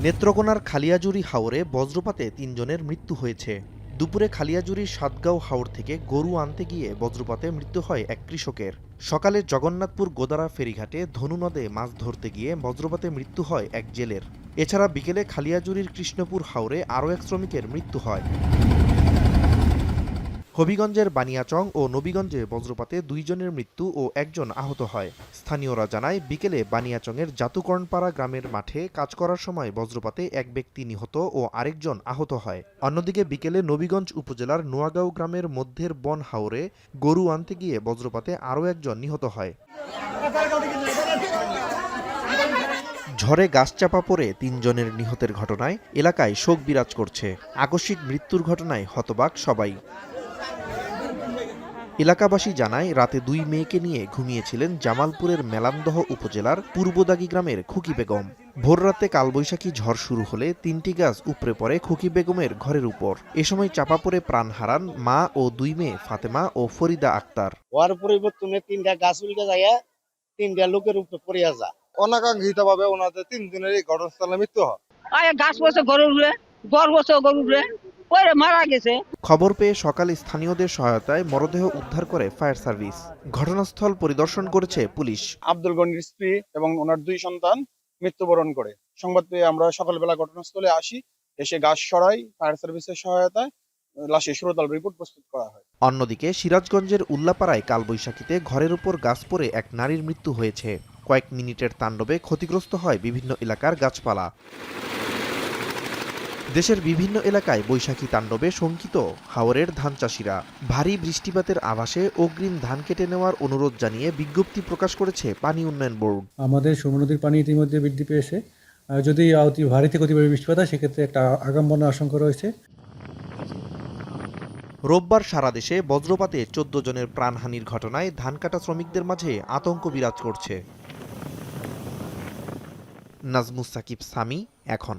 নেত্রকোনার খালিয়াজুড়ি হাওরে বজ্রপাতে ৩ জনের মৃত্যু হয়েছে। দুপুরে খালিয়াজুড়ির সাতগাঁও হাওর থেকে গরু আনতে গিয়ে বজ্রপাতে মৃত্যু হয় এক কৃষকের। সকালে জগন্নাথপুর গোদারা ফেরিঘাটে ধনু নদে মাছ ধরতে গিয়ে বজ্রপাতে মৃত্যু হয় এক জেলের। এছাড়া বিকেলে খালিয়াজুড়ির কৃষ্ণপুর হাওরে আরও এক শ্রমিকের মৃত্যু হয়। হবিগঞ্জের বানিয়াচং ও নবীগঞ্জে বজ্রপাতে ২ জনের মৃত্যু ও ১ জন আহত হয়। স্থানীয়রা জানায়, বিকেলে বানিয়াচংয়ের জাতুকর্ণপাড়া গ্রামের মাঠে কাজ করার সময় বজ্রপাতে এক ব্যক্তি নিহত ও আরেকজন আহত হয়। অন্যদিকে বিকেলে নবীগঞ্জ উপজেলার নোয়াগাঁও গ্রামের মধ্যের বন হাওরে গরু আনতে গিয়ে বজ্রপাতে আরও একজন নিহত হয়। ঝড়ে গাছ চাপা পড়ে ৩ জনের নিহতের ঘটনায় এলাকায় শোক বিরাজ করছে। আকস্মিক মৃত্যুর ঘটনায় হতবাক সবাই। এলাকাবাসী জানায়, রাতে ২ মেয়েকে নিয়ে ঘুমিয়েছিলেন জামালপুরের মেলান্দহ উপজেলার পূর্বদাগী গ্রামের খুকি বেগম। ভোররাতে কালবৈশাখী ঝড় শুরু হলে ৩টি গাছ উপড়ে পড়ে খুকি বেগমের ঘরের উপর। এ সময় চাপা পড়ে প্রাণ হারান মা ও ২ মেয়ে ফাতেমা ও ফরিদা আক্তার। হওয়ার পরিবর্তনে ৩টা গাছ উল্টে যায়, ৩টা লোকের উপরে পড়ে যায়। অনাকাঙ্ক্ষিতভাবে ওনাদের ৩ দিনের এই ঘটনাস্থলে মৃত্যু হয়। গাছ বসে গরুর ঘর বসে গরুর পরে মারা গেছে। খবর পেয়ে সকালে স্থানীয়দের সহায়তায় মরদেহ উদ্ধার করে ফায়ার সার্ভিস। ঘটনাস্থল পরিদর্শন করেছে পুলিশ। আব্দুল গনির স্ত্রী এবং ওনার ২ সন্তান মৃত্যুবরণ করে। সংবাদ পেয়ে আমরা সকালবেলা ঘটনাস্থলে আসি, এসে গাছ সরাই, ফায়ার সার্ভিসের সহায়তায় লাশের সুরতহাল রিপোর্ট প্রস্তুত করা হয়। অন্যদিকে সিরাজগঞ্জের উল্লাপাড়ায় কালবৈশাখীতে ঘরের উপর গাছ পড়ে এক নারীর মৃত্যু হয়েছে। কয়েক মিনিটের তাণ্ডবে ক্ষতিগ্রস্ত হয় বিভিন্ন এলাকার গাছপালা। দেশের বিভিন্ন এলাকায় বৈশাখী তাণ্ডবে শঙ্কিত হাওরের ধান চাষিরা। ভারী বৃষ্টিপাতের আভাসে অগ্রিম ধান কেটে নেওয়ার অনুরোধ জানিয়ে বিজ্ঞপ্তি প্রকাশ করেছে পানি উন্নয়ন বোর্ড। আমাদের সুরমা নদীর পানি ইতিমধ্যে বৃদ্ধি পেয়েছে। যদি অতি ভারী থেকে অতি ভারী বৃষ্টিপাত হয়, সেক্ষেত্রে একটা আগাম বন্যার আশঙ্কা রয়েছে। রোববার সারা দেশে বজ্রপাতে ১৪ জনের প্রাণহানির ঘটনায় ধান কাটা শ্রমিকদের মাঝে আতঙ্ক বিরাজ করছে। নাজমুস সাকিব, সামি, এখন।